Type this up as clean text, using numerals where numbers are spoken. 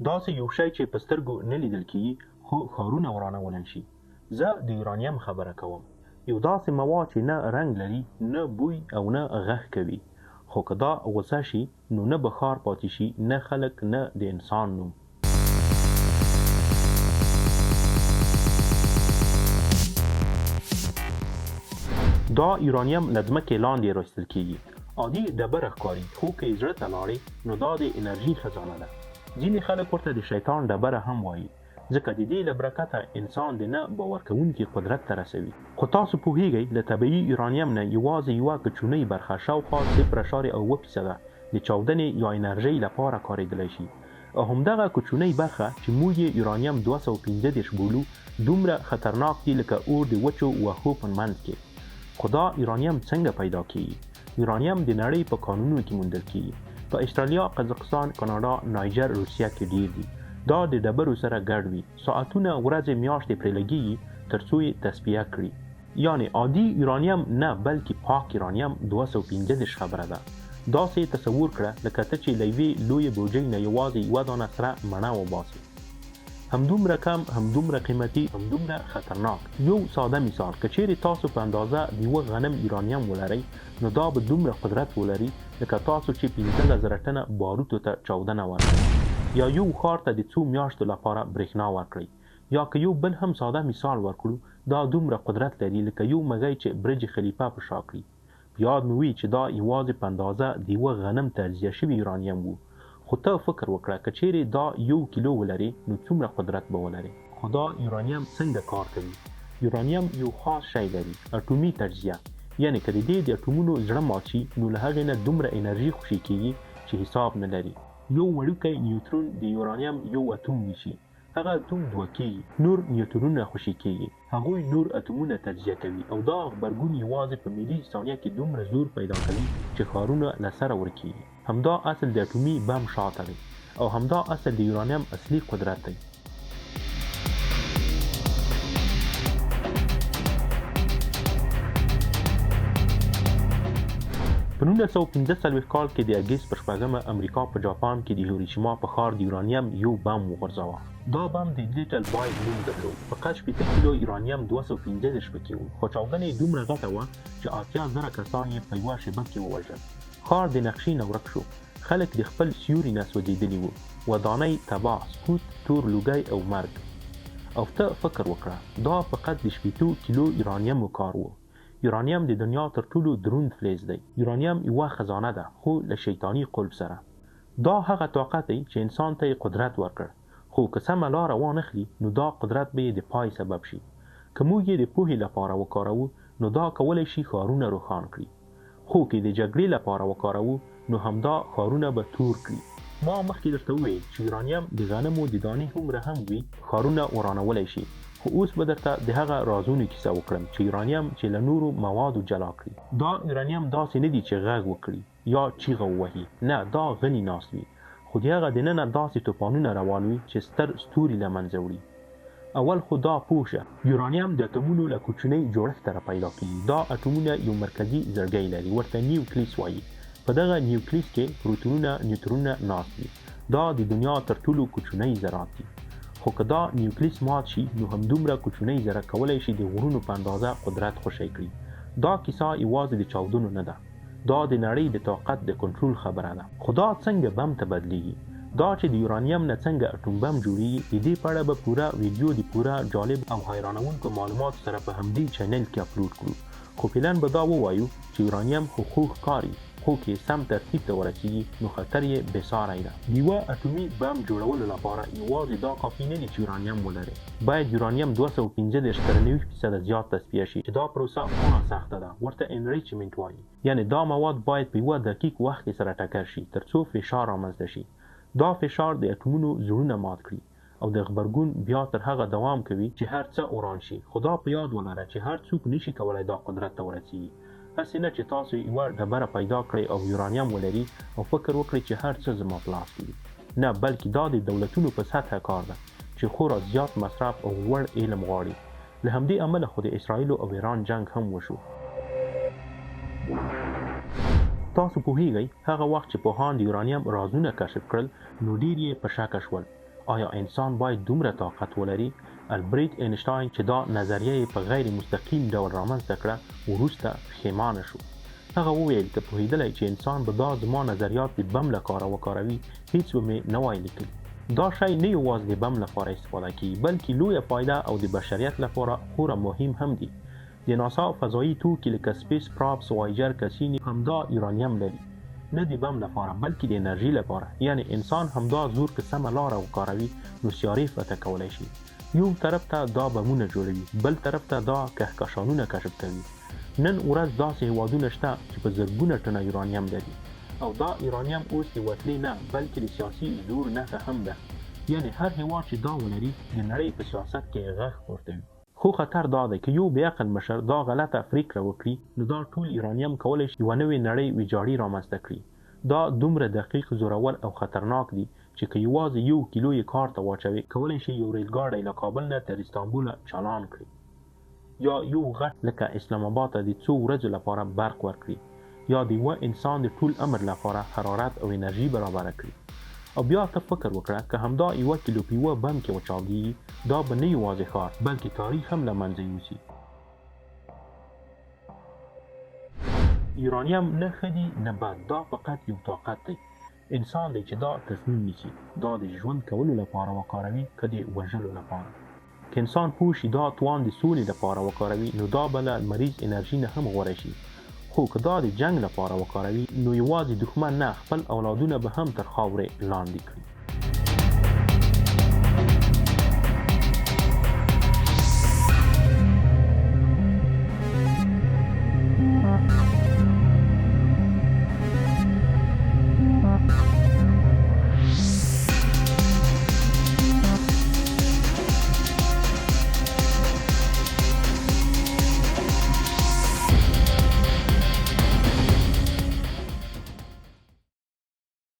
داسې یو شی چې په سترګو نه لیدل کېږي خو ښارونه ورانولی شي. زه د یورانیم خبره کوم. یو داسې مواد چې نه رنګ لري، نه بوی او نه غږ کوي. خو که دا غوسه شي نو نه به ښار پاتې شي، نه خلک، نه د انسان نوم. دا یورانیم له ځمکې لاندې راایستل کېږي. عادي ډبره ښکاري، خو که یې زړه ته لاړې نو دا د انرژي خزانه ده. ځینې خلک ورته د شیطان ډبره هم وایي، ځکه د دې له برکته انسان د نه باور کوونکي قدرت ته رسوي. خو تاسو پوهیږئ له طبیعي یورانیم نه یوازې یوه کوچنۍ برخه شاوخوا 0.1% د چاودنې یا انرژۍ لپاره کارېدلی شي. او همدغه کوچنۍ برخه چې موږ یې یورانیم 235 بولو دومره خطرناک دي لکه اور د وچو وښو په منځ کې. خو دا یورانیم څنګه پیدا کیږي؟ یورانیم د نړۍ په کانونو کې موندل کیږي. په استرالیا، قزاقستان، کاناډا، نایجر، روسیه کې ډیر دي. دا د ډبرو سره ګډ وي. ساعتونه، ورځې، میاشتې پرې لګیږي ترڅو یې تصفیه کړي. یعنې عادي یورانیم نه، بلکې پاک یورانیم 235 خبره ده. داسې تصور کړه لکه ته چې له یوې لویې بوجۍ نه یوازې یوه دانه سره مڼه وباسې. همدومره کم، همدومره قیمتي، همدومره خطرناک. یو ساده مثال، که چیرې تاسو په اندازه د یوه غنم یورانیم ولرئ نو دا به دومره قدرت ولري لکه تاسو چې 15,000 ټنه باروتو ته چاودنه ورکړئ، یا یو ښار ته د څو میاشتو لپاره برېښنا ورکړئ. یا که یو بل هم ساده مثال ورکړو، دا دومره قدرت لري لکه یو مږی چې برج خلیفه په شا کړي. یاد مو وي چې دا یوازې په اندازه د یوه غنم تجزیه شوي یورانیم وو. خو ته فکر وکړه که چیرې دا 1 کیلو ولري نو څومره قدرت به ولري. خو دا یورانیم څنګه کار کوي؟ یورانیم یو خاص شی لري، اټومي تجزیه. یعنې که د دې د اټومونو زړه مات شي نو له هغې نه دومره انرژي خوشې کېږي چې حساب نه لري. یو وړوکی نیوترون د یورانیم یو اتوم نیسي، هغه اتوم 2 کېږي، نور نیوترونونه خوشې کېږي، هغوی نور اتومونه تجزیه کوي او دا غبرګون یوازې په ملي ثانیه کې دومره زور پیدا کوي چې ښارونه له سره ورکېږي. همدا اصل د اټومي بم شاته دی او همدا اصل د یورانیم اصلي قدرت دی. په 1945 کال کې د اګست پر 4 امریکا په جاپان کې د هیروشیما په ښار د یورانیم یو بم وغورځاوه. دا بم د لیټل بای نوم درلود. فقط 8 کیلو یورانیم 235 پکې و، خو چاودنه یې دومره غټه وه چې 80,000 کسان یې په یوه شیبه کې ووژل. ښار د نقشې نه ورک شو، خلک د خپل سیوري نه سوځېدلي وو، ودانۍ تباه، سقوط، تور لوګی او مرګ. او ته فکر وکړه، دا فقط د 8 کیلو یورانیمو کار و. یورانیم د دنیا تر ټولو دروند فلز دی. یورانیم یوه خزانه ده، خو له شیطاني قلب سره. دا هغه طاقت دی چې انسان ته یې قدرت ورکړ، خو که سمه لاره وانخلي نو دا قدرت به یې د پای سبب شي. که موږ یې د پوهې لپاره وکاروو نو دا کولی شي ښارونه روښان کړي، خو که د جګړې لپاره وکاروو نو همدا ښارونه به تور کړي. ما مخکې درته وویل چې یورانیم د غنمو د دانې هومره هم وي ښارونه ورانولی شي. خو اوس به درته د هغه رازونو کیسه وکړم چې یورانیم چې له نورو موادو جلا کړي. دا یورانیم داسې نه دي چې غږ وکړي یا چیغه ووهي، نه، دا غلي ناست وي، خو د هغه دننه داسې توپانونه روان وي چې ستر ستوري له منځه وړي. اول خو دا پوه شه، یورانیم د اتومونو له کوچنۍ جوړښت سره پیدا کېږي. دا اتومونه یو مرکزي زړګی لري، ورته نیوکلیس وایي. په دغه نیوکلیس کې پروتونونه، نیوترونونه ناست وي. دا د دنیا تر ټولو کوچنۍ ذرات دي. خو که دا نیوکلیس مات شي نو همدومره کوچنۍ ذره کولی شي د غرونو په اندازه قدرت خوشی کړي. دا کیسه یوازې د چاودنو نه ده، دا د نړۍ د طاقت د کنټرول خبره ده. خو دا څنګه بم ته بدلیږي؟ دا چې د یورانیم نه څنګه اټوم بم جوړیږي، د دې په اړه به پوره ویډیو د پوره جالب او حیرانونکو معلوماتو سره په همدې چینل کې اپلوډ کړو. خو فعلا به دا ووایو چې یورانیم خو خوږ ښکاري، خو که سم ترتیب ته ورسیږي نو خطر یې بېساری ده. د یوه اټومي بم جوړولو لپاره یوازې دا کافي نه دي چې یورانیم ولري، باید یورانیم 235 تر 90% زیات تصفیه شي، چې دا پروسه خورا سخته ده، ورته انریچمنټ وایي. یعنې دا مواد باید په یوه دقیق وخت کې سره ټکر شي ترڅو فشار رامنځته شي. دا فشار د اټومونو زړونه مات کړي او د غبرګون بیا تر هغه دوام کوي چې هر څه وران شي. خو دا په یاد ولره چې هر څوک نشي کولی دا قدرت ته ورسیږي. هسې نه چې تاسو یوه ډبره پیدا کړئ او یورانیم ولري او فکر وکړئ چې هر څه زما په لاس کې دي. نه، بلکې دا د دولتونو په سطحه کار ده چې خورا زیات مصرف او لوړ علم غواړي. له همدې امله خو د اسرائیلو او ایران جنګ هم وشو. تاسو پوهیږئ هغه وخت چې پوهان د یورانیم رازونه کشف کړل نو ډیر یې په شک شول. آیا انسان باید دومره طاقت ولري؟ البرت اینشتاین چې دا نظریه په غیر مستقیم ډول رامنځته کړه وروسته پښیمانه شو. هغه وویل که پوهېدلی چې انسان به دا زما نظریات د بم لپاره وکاروي هیڅ به مې نه وای لیکلي. دا شی نه یوازې د بم لپاره استفاده کیږي بلکې لویه فایده او د بشریت لپاره خورا مهم هم دی. د ناسا فضایي توکي لکه سپیس پراپس وایجر کسیني همدا یورانیم لري، نه د بم لپاره بلکې د انرژي لپاره. یعنی انسان همدا زور که سمه لاره وکاروي نو سیارې فتح کولی شي. یو طرف ته دا بمونه جوړوي، بل طرف ته دا کهکشانونه کشف کوي. نن ورځ داسې هیوادونه شته چې په زرګونه ټنه یورانیم لري او دا یورانیم اوس د وسلې نه بلکې د سیاسي زور نښه هم ده. یعنی هر هیواد چې دا ولري د نړۍ په سیاست کې غږ پورته وي. خو خطر دا دی که یو بېعقل مشر دا غلطه پرېکړه وکړي نو دا ټول یورانیم کولی شي یوه نوې نړۍ ویجاړي رامنځته کړي. دا دومره دقیق، زورور او خطرناک دی چې که یوازې 1 کیلو یې کار ته واچوي کولی شي یو ریلګاډی له کابل نه تر استانبوله چالان کړي، یا یو غټ لکه اسلام آباد ته د څو ورځو لپاره برق ورکړي، یا د یوه انسان د ټول عمر لپاره حرارت او انرژي برابره کړي. او بیا ته فکر وکړه که همدا 1 کیلو په یوه بم کې وچاودېږي دا به نه یوازې ښار بلکې تاریخ هم له منځه یوسي. یورانیم نه ښه دي نه بد، دا فقط یو طاقت دی. انسان دی چې دا تصمیم نیسي دا د ژوند کولو لپاره وکاروي که د وژلو لپاره. که انسان پوه شي دا توان د سولې لپاره وکاروي نو دا به له لمریز انرژي نه هم غوره شي. خو که دا د جنگ لپاره وکاروي نو یوازې دښمن نه خپل اولادونه به هم تر خاورې لاندې کړي.